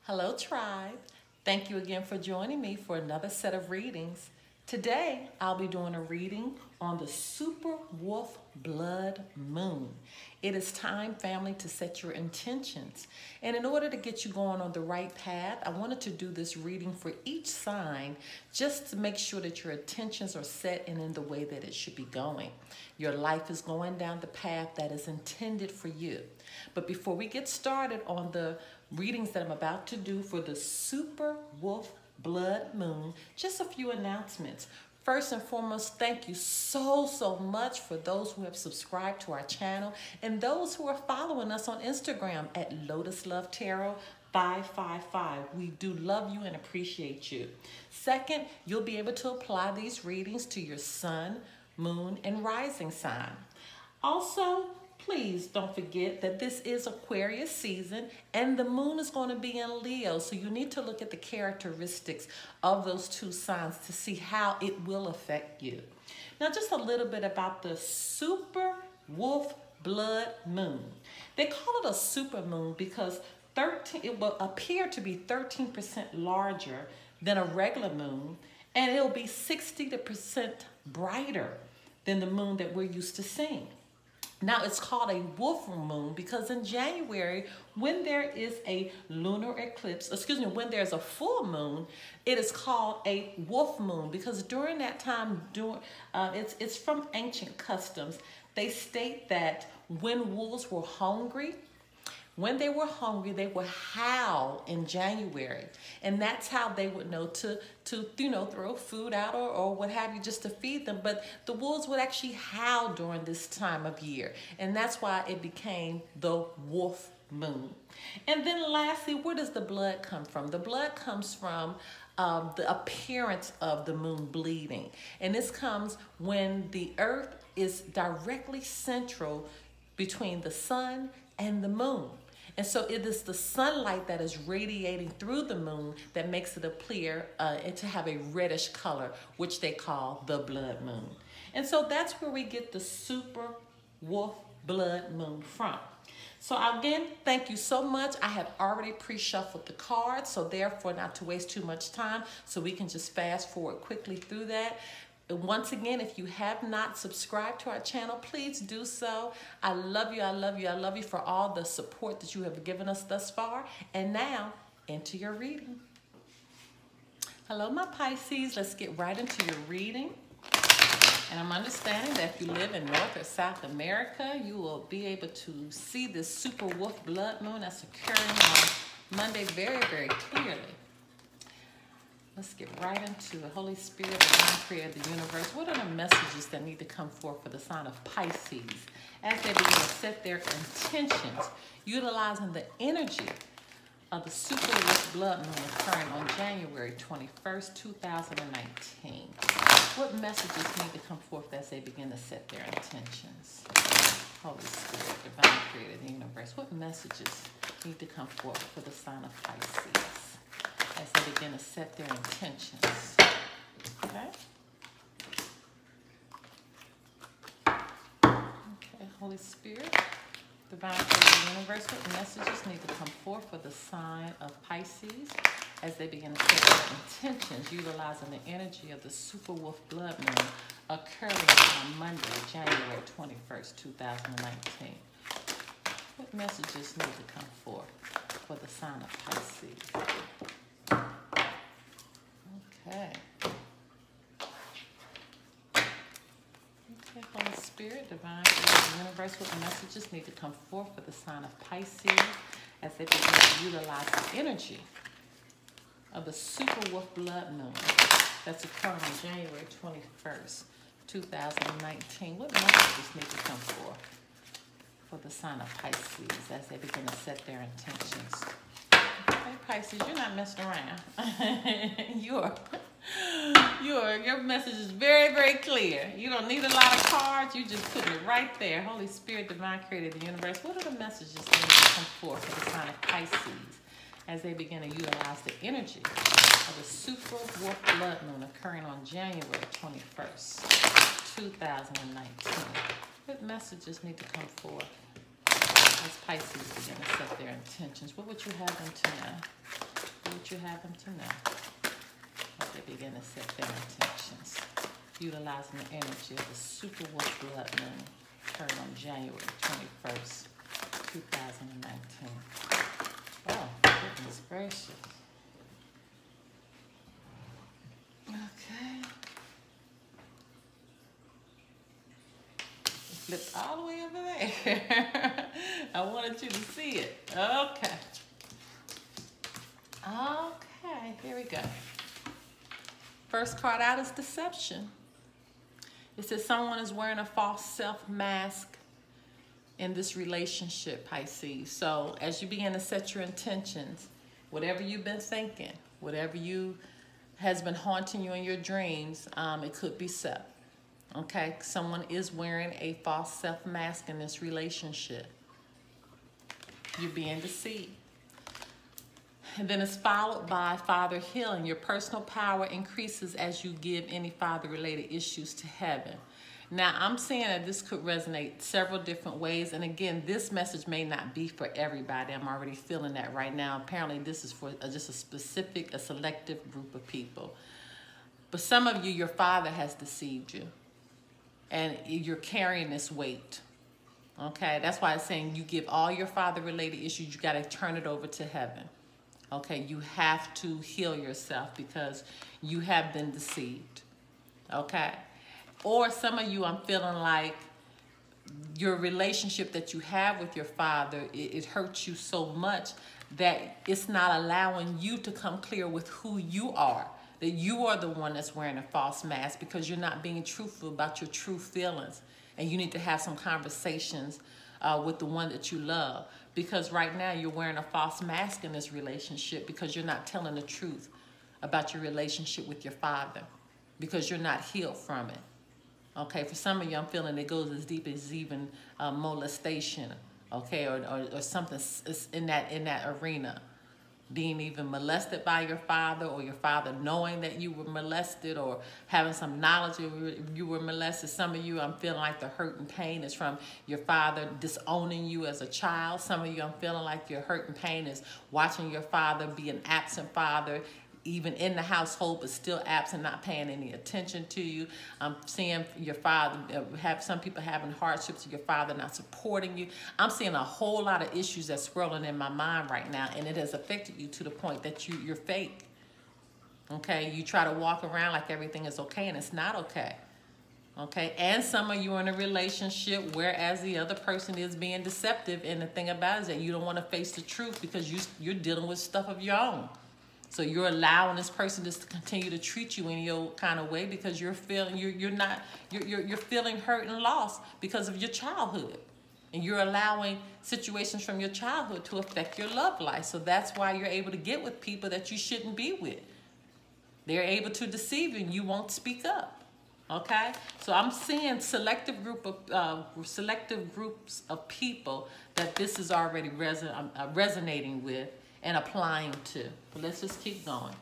Hello, tribe. Thank you again for joining me for another set of readings. Today, I'll be doing a reading on the Super Wolf Blood Moon. It is time, family, to set your intentions. And in order to get you going on the right path, I wanted to do this reading for each sign just to make sure that your intentions are set and in the way that it should be going. Your life is going down the path that is intended for you. But before we get started on the readings that I'm about to do for the Super Wolf Blood Moon, just a few announcements. First and foremost, thank you so much for those who have subscribed to our channel and those who are following us on Instagram at Lotus Love Tarot 555. We do love you and appreciate you. Second, you'll be able to apply these readings to your sun, moon, and rising sign. Also, please don't forget that this is Aquarius season and the moon is going to be in Leo. So you need to look at the characteristics of those two signs to see how it will affect you. Now, just a little bit about the Super Wolf Blood Moon. They call it a super moon because it will appear to be 13% larger than a regular moon, and it'll be 60% brighter than the moon that we're used to seeing. Now, it's called a wolf moon because in January, when there is a lunar eclipse, when there's a full moon, it is called a wolf moon because during that time, it's from ancient customs. They state that when wolves were hungry, they would howl in January. And that's how they would know to throw food out or what have you, just to feed them. But the wolves would actually howl during this time of year. And that's why it became the wolf moon. And then lastly, where does the blood come from? The blood comes from the appearance of the moon bleeding. And this comes when the earth is directly central between the sun and the moon. And so it is the sunlight that is radiating through the moon that makes it appear to have a reddish color, which they call the blood moon. And so that's where we get the Super Wolf Blood Moon from. So again, thank you so much. I have already pre-shuffled the cards, so therefore not to waste too much time, so we can just fast forward quickly through that. Once again, if you have not subscribed to our channel, please do so. I love you, I love you, I love you for all the support that you have given us thus far. And now, into your reading. Hello, my Pisces. Let's get right into your reading. And I'm understanding that if you live in North or South America, you will be able to see this Super Wolf Blood Moon that's occurring on Monday very clearly. Let's get right into the Holy Spirit, the divine creator of the universe. What are the messages that need to come forth for the sign of Pisces as they begin to set their intentions, utilizing the energy of the Super Wolf Blood Moon occurring on January 21st, 2019? What messages need to come forth as they begin to set their intentions? Holy Spirit, divine creator of the universe. What messages need to come forth for the sign of Pisces as they begin to set their intentions? Okay? Okay, Holy Spirit, divine creator of the universe, what messages need to come forth for the sign of Pisces as they begin to set their intentions, utilizing the energy of the Super Wolf Blood Moon occurring on Monday, January 21st, 2019? What messages need to come forth for the sign of Pisces? Okay. Okay, Holy Spirit, divine creator of the universe, what messages need to come forth for the sign of Pisces as they begin to utilize the energy of the Super Wolf Blood Moon that's occurring on January 21st, 2019? What messages need to come forth for the sign of Pisces as they begin to set their intentions? Okay, Pisces, you're not messing around. Your message is very clear. You don't need a lot of cards. You just putting it right there. Holy Spirit, divine creator of the universe. What are the messages that need to come forth for the sign of Pisces as they begin to utilize the energy of the Super Wolf Blood Moon occurring on January 21st, 2019? What messages need to come forth as Pisces begin to set their intentions? What would you have them to know? what you have them to know. As they begin to set their intentions. Utilizing the energy of the super wolf blood moon, occurred on January 21st, 2019. Oh, goodness gracious. Okay. It flipped all the way over there. I wanted you to see it. Okay. Okay, here we go. First card out is deception. It says someone is wearing a false self mask in this relationship, Pisces. So as you begin to set your intentions, whatever you've been thinking, whatever has been haunting you in your dreams, it could be self. Okay, someone is wearing a false self mask in this relationship. You're being deceived. And then it's followed by Father healing. Your personal power increases as you give any Father-related issues to heaven. Now, I'm saying that this could resonate several different ways. And again, this message may not be for everybody. I'm already feeling that right now. Apparently, this is for just a selective group of people. But some of you, your father has deceived you. And you're carrying this weight. Okay, that's why it's saying you give all your Father-related issues. You got to turn it over to heaven. Okay, you have to heal yourself because you have been deceived. Okay, or some of you, I'm feeling like your relationship that you have with your father, it hurts you so much that it's not allowing you to come clear with who you are. That you are the one that's wearing a false mask because you're not being truthful about your true feelings. And you need to have some conversations with the one that you love. Because right now you're wearing a false mask in this relationship because you're not telling the truth about your relationship with your father. Because you're not healed from it. Okay, for some of you, I'm feeling it goes as deep as even molestation. Okay, or something in that arena. Being even molested by your father, or your father knowing that you were molested, or having some knowledge you were molested. Some of you, I'm feeling like the hurt and pain is from your father disowning you as a child. Some of you, I'm feeling like your hurt and pain is watching your father be an absent father, even in the household, but still absent, not paying any attention to you. I'm seeing your father, some people having hardships, your father not supporting you. I'm seeing a whole lot of issues that's swirling in my mind right now, and it has affected you to the point that you're fake. Okay, you try to walk around like everything is okay, and it's not okay. Okay, and some of you are in a relationship whereas the other person is being deceptive, and the thing about it is that you don't want to face the truth because you're dealing with stuff of your own. So you're allowing this person just to continue to treat you in your kind of way because you're feeling you're feeling hurt and lost because of your childhood, and you're allowing situations from your childhood to affect your love life. So that's why you're able to get with people that you shouldn't be with. They're able to deceive you, and you won't speak up. Okay, so I'm seeing selective groups of people that this is already resonating with and applying to. But let's just keep going.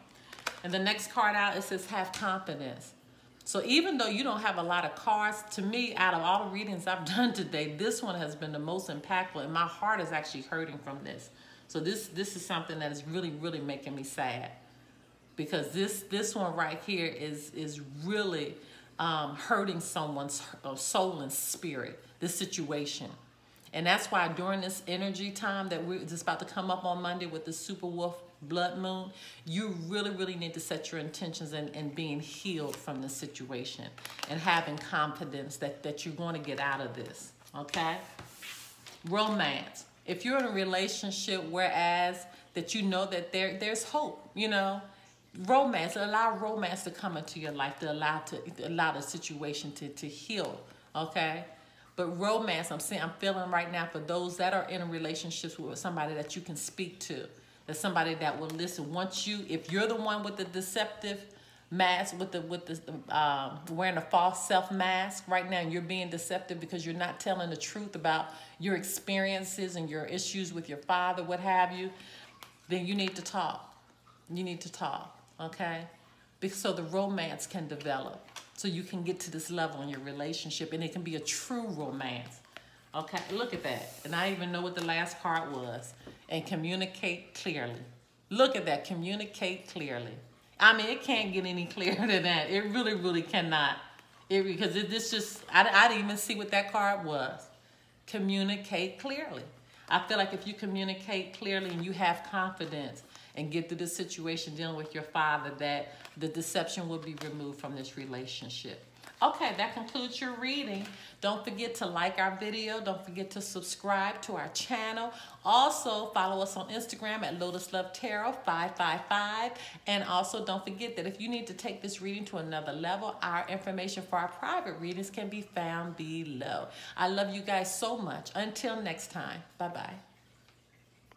And the next card out, it says have confidence. So even though you don't have a lot of cards, to me, out of all the readings I've done today, this one has been the most impactful, and my heart is actually hurting from this. So this is something that is really, really making me sad. Because this one right here is really hurting someone's soul and spirit, this situation. And that's why during this energy time that we're just about to come up on Monday with the super wolf blood moon, you really, really need to set your intentions and being healed from this situation and having confidence that you're going to get out of this, okay? Romance. If you're in a relationship whereas that you know that there's hope, you know, romance, allow romance to come into your life, to allow the situation to heal, okay? But romance, I'm feeling right now for those that are in relationships with somebody that you can speak to, that somebody that will listen. If you're the one with the deceptive mask, with the wearing a false self mask right now, and you're being deceptive because you're not telling the truth about your experiences and your issues with your father, what have you, then you need to talk. You need to talk, okay? So the romance can develop. So you can get to this level in your relationship, and it can be a true romance. Okay, look at that. And I even know what the last card was. And communicate clearly. Look at that. Communicate clearly. I mean, it can't get any clearer than that. It really, really cannot. This just, I didn't even see what that card was. Communicate clearly. I feel like if you communicate clearly and you have confidence and get through the situation dealing with your father, that the deception will be removed from this relationship. Okay, that concludes your reading. Don't forget to like our video. Don't forget to subscribe to our channel. Also, follow us on Instagram at Lotus Love Tarot 555. And also, don't forget that if you need to take this reading to another level, our information for our private readings can be found below. I love you guys so much. Until next time, bye-bye.